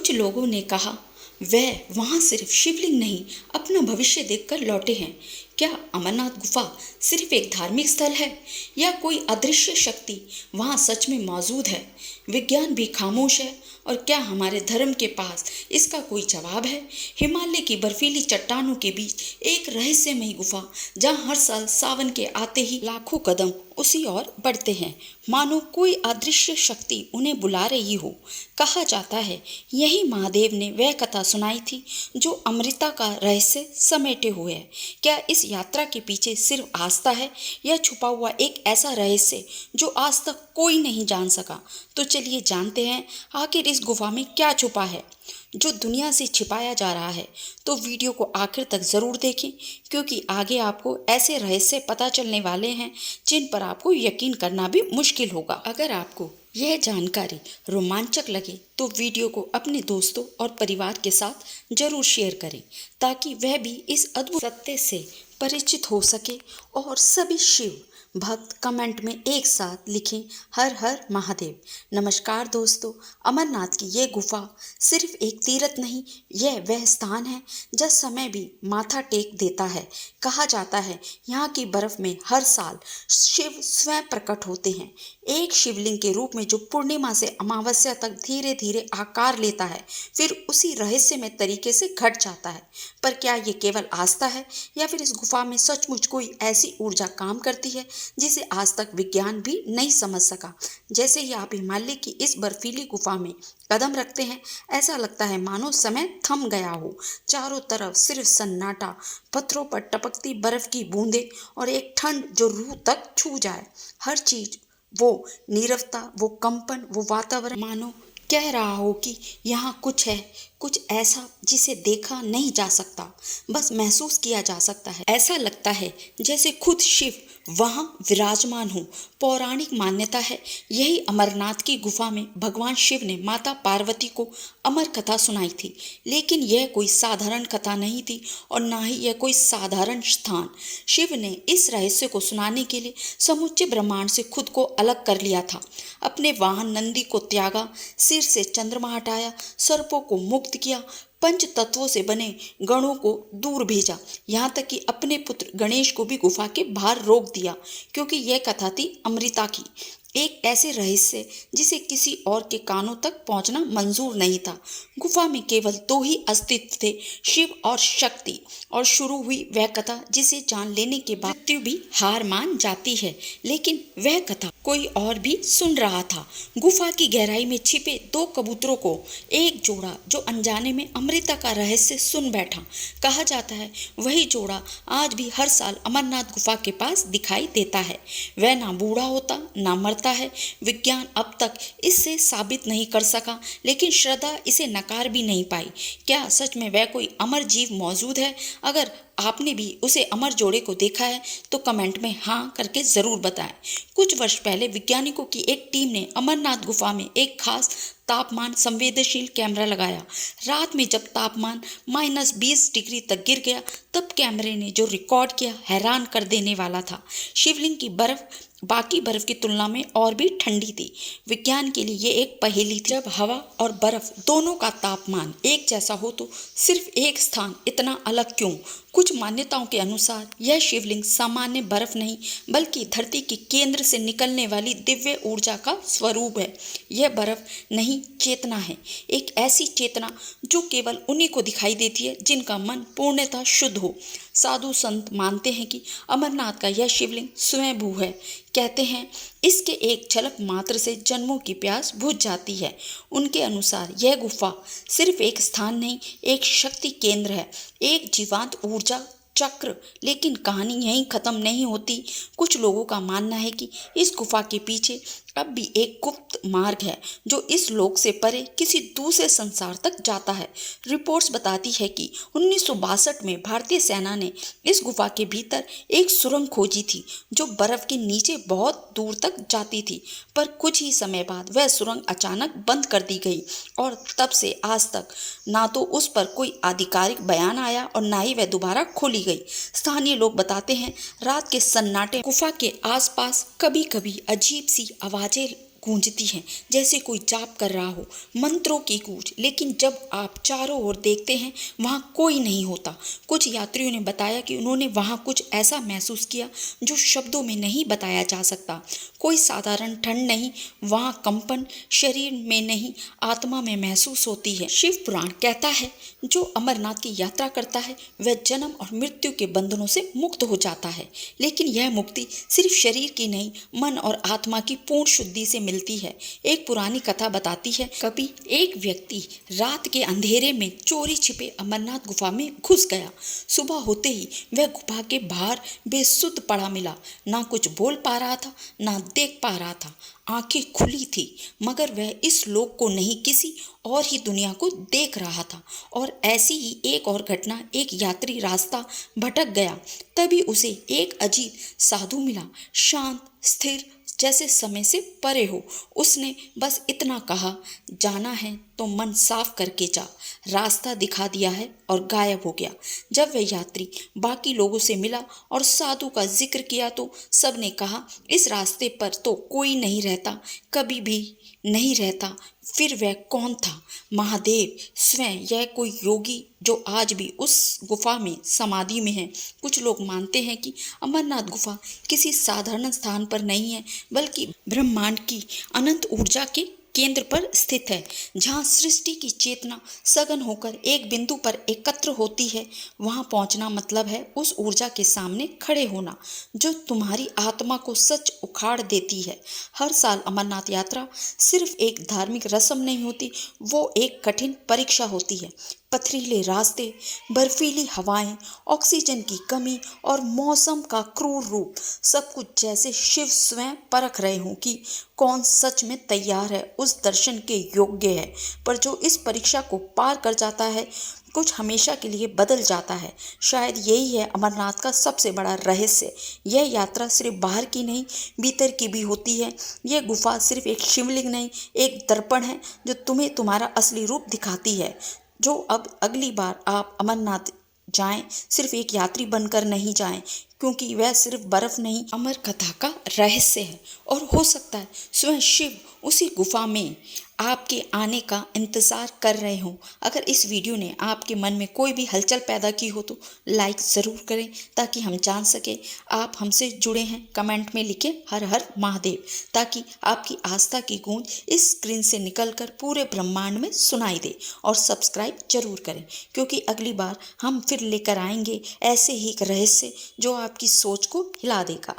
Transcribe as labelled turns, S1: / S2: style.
S1: कुछ लोगों ने कहा वह वहां सिर्फ शिवलिंग नहीं अपना भविष्य देखकर लौटे हैं। क्या अमरनाथ गुफा सिर्फ एक धार्मिक स्थल है या कोई अदृश्य शक्ति वहां सच में मौजूद है? विज्ञान भी खामोश है और क्या हमारे धर्म के पास इसका कोई जवाब है? हिमालय की बर्फीली चट्टानों के बीच एक रहस्यमयी गुफा जहां हर साल सावन के आते ही लाखों कदम उसी ओर बढ़ते हैं, मानो कोई अदृश्य शक्ति उन्हें बुला रही हो। कहा जाता है यही महादेव ने वह कथा सुनाई थी जो अमृता का रहस्य समेटे हुए है। क्या इस यात्रा के पीछे सिर्फ आस्था है या छुपा हुआ एक ऐसा रहस्य जो आज तक कोई नहीं जान सका? तो चलिए जानते हैं आखिर इस गुफा में क्या छुपा है जो दुनिया से छिपाया जा रहा है। तो वीडियो को आखिर तक ज़रूर देखें क्योंकि आगे आपको ऐसे रहस्य पता चलने वाले हैं जिन पर आपको यकीन करना भी मुश्किल होगा। अगर आपको यह जानकारी रोमांचक लगे तो वीडियो को अपने दोस्तों और परिवार के साथ जरूर शेयर करें ताकि वह भी इस अद्भुत सत्य से परिचित हो सके। और सभी शिव भक्त कमेंट में एक साथ लिखें हर हर महादेव। नमस्कार दोस्तों, अमरनाथ की ये गुफा सिर्फ एक तीर्थ नहीं, यह वह स्थान है जहाँ समय भी माथा टेक देता है। कहा जाता है यहाँ की बर्फ में हर साल शिव स्वयं प्रकट होते हैं, एक शिवलिंग के रूप में जो पूर्णिमा से अमावस्या तक धीरे धीरे आकार लेता है फिर उसी रहस्यमय तरीके से घट जाता है। पर क्या ये केवल आस्था है या फिर इस गुफा में सचमुच कोई ऐसी ऊर्जा काम करती है जिसे आज तक विज्ञान भी नहीं समझ सका? जैसे ही आप हिमालय की इस बर्फीली गुफा में कदम रखते हैं ऐसा लगता है मानो समय थम गया हो। चारों तरफ सिर्फ सन्नाटा, पत्थरों पर टपकती बर्फ की बूंदें और एक ठंड जो रूह तक छू जाए। हर चीज, वो नीरवता, वो कंपन, वो वातावरण मानो कह रहा हो कि यहाँ कुछ है, कुछ ऐसा जिसे देखा नहीं जा सकता, बस महसूस किया जा सकता है। ऐसा लगता है जैसे खुद शिव वहाँ विराजमान हो। पौराणिक मान्यता है यही अमरनाथ की गुफा में भगवान शिव ने माता पार्वती को अमर कथा सुनाई थी। लेकिन यह कोई साधारण कथा नहीं थी और ना ही यह कोई साधारण स्थान। शिव ने इस रहस्य को सुनाने के लिए समूचे ब्रह्मांड से खुद को अलग कर लिया था। अपने वाहन नंदी को त्यागा, सिर से चंद्रमा हटाया, सर्पों को मुक्त किया, पंच तत्वों से बने गणों को दूर भेजा, यहाँ तक कि अपने पुत्र गणेश को भी गुफा के बाहर रोक दिया क्योंकि यह कथा थी अमृता की, एक ऐसे रहस्य जिसे किसी और के कानों तक पहुंचना मंजूर नहीं था। गुफा में केवल दो ही अस्तित्व थे, शिव और शक्ति। और शुरू हुई वह कथा जिसे जान लेने के बाद मृत्यु भी हार मान जाती है। लेकिन वह कथा कोई और भी सुन रहा था। गुफा की गहराई में छिपे दो कबूतरों को एक जोड़ा जो अनजाने में अमृता का रहस्य सुन बैठा। कहा जाता है वही जोड़ा आज भी हर साल अमरनाथ गुफा के पास दिखाई देता है। वह ना बूढ़ा होता ना मरता है। विज्ञान अब तक इससे साबित नहीं कर सका, लेकिन श्रद्धा इसे नकार भी नहीं पाई। क्या सच में वह कोई अमर जीव मौजूद है? अगर आपने भी उसे अमर जोड़े को देखा है तो कमेंट में हाँ करके ज़रूर बताएं। कुछ वर्ष पहले वैज्ञानिकों की एक टीम ने अमरनाथ गुफा में एक खास तापमान संवेदनशील कैमरा लगाया। रात में जब तापमान -20 डिग्री तक गिर गया तब कैमरे ने जो रिकॉर्ड किया हैरान कर देने वाला था। शिवलिंग की बर्फ बाकी बर्फ की तुलना में और भी ठंडी थी। विज्ञान के लिए ये एक पहेली थी। जब हवा और बर्फ दोनों का तापमान एक जैसा हो तो सिर्फ एक स्थान इतना अलग क्यों? कुछ मान्यताओं के अनुसार यह शिवलिंग सामान्य बर्फ नहीं बल्कि धरती के केंद्र से निकलने वाली दिव्य ऊर्जा का स्वरूप है। यह बर्फ नहीं, चेतना है, एक ऐसी चेतना जो केवल उन्हीं को दिखाई देती है जिनका मन पूर्णतः शुद्ध हो। साधु संत मानते हैं कि अमरनाथ का यह शिवलिंग स्वयंभू है। कहते हैं इसके एक झलक मात्र से जन्मों की प्यास बुझ जाती है। उनके अनुसार यह गुफा सिर्फ एक स्थान नहीं, एक शक्ति केंद्र है, एक जीवंत ऊर्जा चक्र। लेकिन कहानी यहीं खत्म नहीं होती। कुछ लोगों का मानना है कि इस गुफा के पीछे अब भी एक गुप्त मार्ग है जो इस लोक से परे किसी दूसरे संसार तक जाता है। रिपोर्ट्स बताती है कि 1962 में भारतीय सेना ने इस गुफा के भीतर एक सुरंग खोजी थी जो बर्फ के नीचे बहुत दूर तक जाती थी, पर कुछ ही समय बाद वह सुरंग अचानक बंद कर दी गई और तब से आज तक ना तो उस पर कोई आधिकारिक बयान आया और ना ही वह दोबारा खोली गई। स्थानीय लोग बताते हैं रात के सन्नाटे गुफा के आसपास कभी कभी अजीब सी आवाजें गूंजती हैं, जैसे कोई जाप कर रहा हो, मंत्रों की गूंज। लेकिन जब आप चारों ओर देखते हैं, वहाँ कोई नहीं होता। कुछ यात्रियों ने बताया कि उन्होंने वहाँ कुछ ऐसा महसूस किया जो शब्दों में नहीं बताया जा सकता। कोई साधारण ठंड नहीं, वहाँ कंपन शरीर में नहीं, आत्मा में महसूस होती है। शिव पुराण कहता है, जो अमरनाथ की यात्रा करता है वह जन्म और मृत्यु के बंधनों से मुक्त हो जाता है। लेकिन यह मुक्ति सिर्फ शरीर की नहीं, मन और आत्मा की पूर्ण शुद्धि से मिलती है। एक पुरानी कथा बताती है, कभी एक व्यक्ति रात के अंधेरे में चोरी छिपे अमरनाथ गुफा में घुस गया। सुबह होते ही वह गुफा के बाहर बेसुध पड़ा मिला। ना कुछ बोल पा रहा था, ना देख पा रहा था। आंखें खुली थी, मगर वह इस लोक को नहीं, किसी और ही दुनिया को देख रहा था। और ऐसी ही एक और घटना, एक यात्री रास्ता भटक गया। तभी उसे एक अजीब साधु मिला, शांत, स्थिर, जैसे समय से परे हो। उसने बस इतना कहा, जाना है तो मन साफ करके जा, रास्ता दिखा दिया है, और गायब हो गया। जब वह यात्री बाकी लोगों से मिला और साधु का जिक्र किया तो सबने कहा, इस रास्ते पर तो कोई नहीं रहता, कभी भी नहीं रहता। फिर वह कौन था? महादेव स्वयं, यह कोई योगी जो आज भी उस गुफा में समाधि में है। कुछ लोग मानते हैं कि अमरनाथ गुफा किसी साधारण स्थान पर नहीं है, बल्कि ब्रह्मांड की अनंत ऊर्जा के केंद्र पर स्थित है, जहाँ सृष्टि की चेतना सघन होकर एक बिंदु पर एकत्र होती है। वहाँ पहुँचना मतलब है उस ऊर्जा के सामने खड़े होना जो तुम्हारी आत्मा को सच उखाड़ देती है। हर साल अमरनाथ यात्रा सिर्फ एक धार्मिक रस्म नहीं होती, वो एक कठिन परीक्षा होती है। पथरीले रास्ते, बर्फीली हवाएं, ऑक्सीजन की कमी और मौसम का क्रूर रूप, सब कुछ जैसे शिव स्वयं परख रहे हों कि कौन सच में तैयार है, उस दर्शन के योग्य है। पर जो इस परीक्षा को पार कर जाता है, कुछ हमेशा के लिए बदल जाता है। शायद यही है अमरनाथ का सबसे बड़ा रहस्य। यह यात्रा सिर्फ बाहर की नहीं, भीतर की भी होती है। यह गुफा सिर्फ एक शिवलिंग नहीं, एक दर्पण है जो तुम्हें तुम्हारा असली रूप दिखाती है। जो अब अगली बार आप अमरनाथ जाएं, सिर्फ एक यात्री बनकर नहीं जाएं, क्योंकि वह सिर्फ बर्फ नहीं, अमर कथा का रहस्य है। और हो सकता है स्वयं शिव उसी गुफा में आपके आने का इंतज़ार कर रहे हों। अगर इस वीडियो ने आपके मन में कोई भी हलचल पैदा की हो तो लाइक ज़रूर करें, ताकि हम जान सकें आप हमसे जुड़े हैं। कमेंट में लिखें हर हर महादेव, ताकि आपकी आस्था की गूंज इस स्क्रीन से निकलकर पूरे ब्रह्मांड में सुनाई दे। और सब्सक्राइब जरूर करें, क्योंकि अगली बार हम फिर लेकर आएंगे ऐसे ही एक रहस्य जो आपकी सोच को हिला देगा।